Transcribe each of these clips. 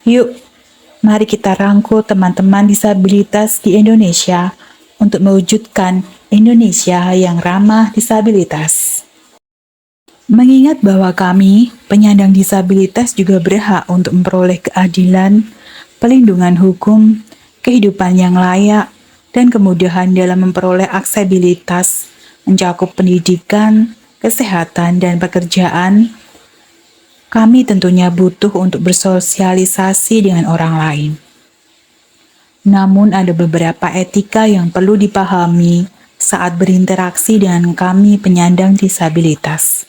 Yuk, mari kita rangkul teman-teman disabilitas di Indonesia untuk mewujudkan Indonesia yang ramah disabilitas. Mengingat bahwa kami, penyandang disabilitas juga berhak untuk memperoleh keadilan, pelindungan hukum, kehidupan yang layak, dan kemudahan dalam memperoleh aksesibilitas, mencakup pendidikan, kesehatan, dan pekerjaan, kami tentunya butuh untuk bersosialisasi dengan orang lain. Namun ada beberapa etika yang perlu dipahami saat berinteraksi dengan kami penyandang disabilitas.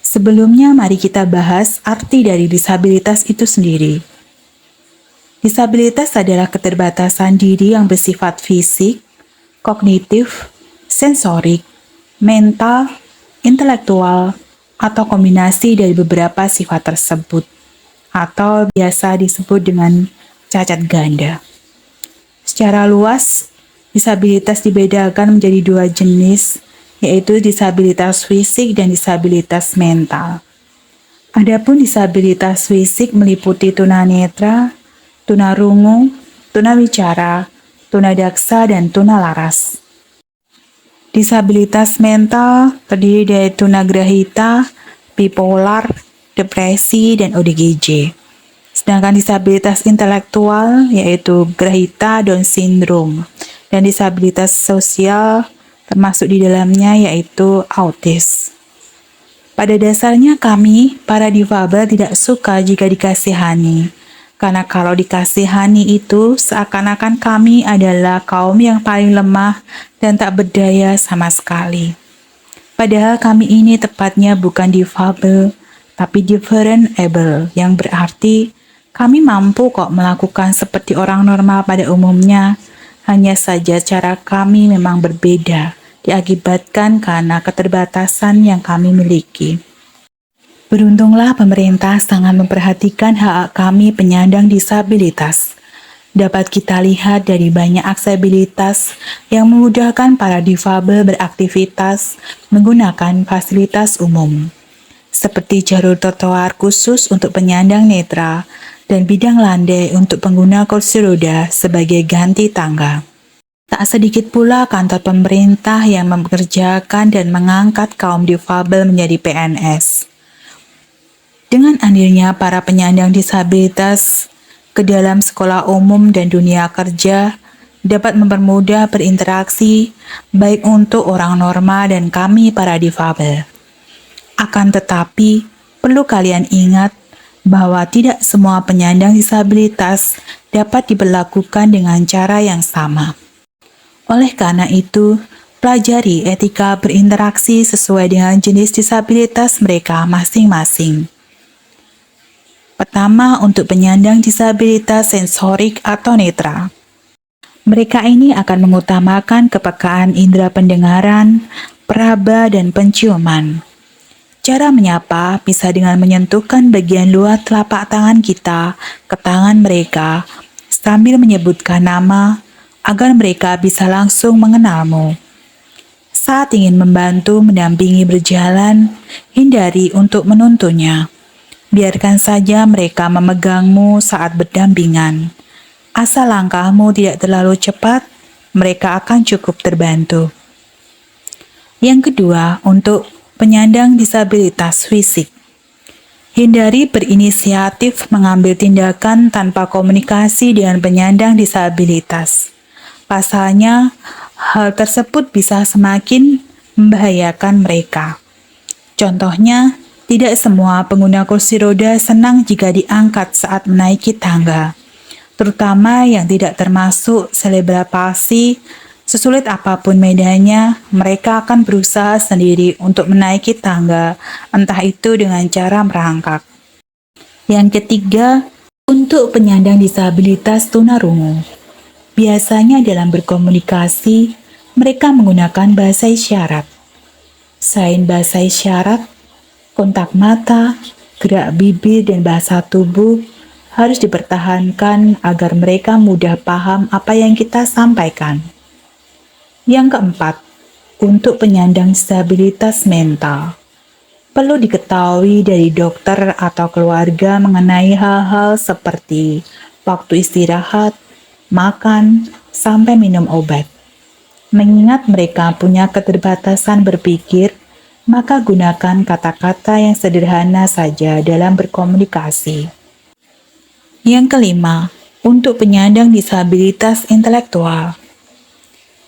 Sebelumnya mari kita bahas arti dari disabilitas itu sendiri. Disabilitas adalah keterbatasan diri yang bersifat fisik, kognitif, sensorik, mental, intelektual, atau kombinasi dari beberapa sifat tersebut, atau biasa disebut dengan cacat ganda. Secara luas, disabilitas dibedakan menjadi dua jenis, yaitu disabilitas fisik dan disabilitas mental. Adapun disabilitas fisik meliputi tunanetra, tunarungu, tunawicara, tunadaksa, dan tunalaras. Disabilitas mental terdiri dari tunagrahita, bipolar, depresi, dan ODGJ. Sedangkan disabilitas intelektual yaitu grahita Down syndrome, dan disabilitas sosial termasuk di dalamnya yaitu autis. Pada dasarnya kami, para difabel tidak suka jika dikasihani, karena kalau dikasihani itu seakan-akan kami adalah kaum yang paling lemah dan tak berdaya sama sekali. Padahal kami ini tepatnya bukan difabel, tapi different able, yang berarti kami mampu kok melakukan seperti orang normal pada umumnya, hanya saja cara kami memang berbeda, diakibatkan karena keterbatasan yang kami miliki. Beruntunglah pemerintah sangat memperhatikan hak kami penyandang disabilitas. Dapat kita lihat dari banyak aksesibilitas yang memudahkan para difabel beraktivitas menggunakan fasilitas umum, seperti jalur trotoar khusus untuk penyandang netra dan bidang landai untuk pengguna kursi roda sebagai ganti tangga. Tak sedikit pula kantor pemerintah yang mempekerjakan dan mengangkat kaum difabel menjadi PNS. Dengan hadirnya para penyandang disabilitas ke dalam sekolah umum dan dunia kerja, dapat mempermudah berinteraksi baik untuk orang normal dan kami para difabel. Akan tetapi, perlu kalian ingat bahwa tidak semua penyandang disabilitas dapat diberlakukan dengan cara yang sama. Oleh karena itu, pelajari etika berinteraksi sesuai dengan jenis disabilitas mereka masing-masing. Pertama, untuk penyandang disabilitas sensorik atau netra. Mereka ini akan mengutamakan kepekaan indera pendengaran, peraba, dan penciuman. Cara menyapa bisa dengan menyentuhkan bagian luar telapak tangan kita ke tangan mereka sambil menyebutkan nama agar mereka bisa langsung mengenalmu. Saat ingin membantu mendampingi berjalan, hindari untuk menuntunnya. Biarkan saja mereka memegangmu saat berdampingan. Asal langkahmu tidak terlalu cepat, mereka akan cukup terbantu. Yang kedua, untuk penyandang disabilitas fisik. Hindari berinisiatif mengambil tindakan tanpa komunikasi dengan penyandang disabilitas. Pasalnya, hal tersebut bisa semakin membahayakan mereka. Contohnya, tidak semua pengguna kursi roda senang jika diangkat saat menaiki tangga, terutama yang tidak termasuk selebral palsi. Sesulit apapun medannya, mereka akan berusaha sendiri untuk menaiki tangga, entah itu dengan cara merangkak. Yang ketiga, untuk penyandang disabilitas tunarungu. Biasanya dalam berkomunikasi, mereka menggunakan bahasa isyarat. Selain bahasa isyarat, kontak mata, gerak bibir, dan bahasa tubuh harus dipertahankan agar mereka mudah paham apa yang kita sampaikan. Yang keempat, untuk penyandang disabilitas mental. Perlu diketahui dari dokter atau keluarga mengenai hal-hal seperti waktu istirahat, makan, sampai minum obat. Mengingat mereka punya keterbatasan berpikir, maka gunakan kata-kata yang sederhana saja dalam berkomunikasi. Yang kelima, untuk penyandang disabilitas intelektual.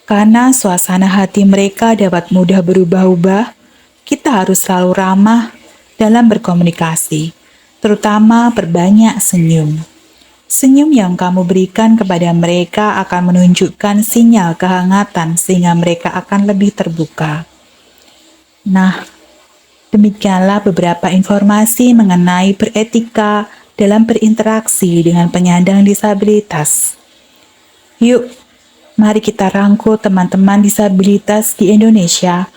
Karena suasana hati mereka dapat mudah berubah-ubah, kita harus selalu ramah dalam berkomunikasi, terutama perbanyak senyum. Senyum yang kamu berikan kepada mereka akan menunjukkan sinyal kehangatan sehingga mereka akan lebih terbuka. Nah, demikianlah beberapa informasi mengenai beretika dalam berinteraksi dengan penyandang disabilitas. Yuk, mari kita rangkul teman-teman disabilitas di Indonesia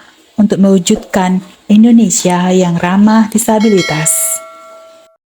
untuk mewujudkan Indonesia yang ramah disabilitas.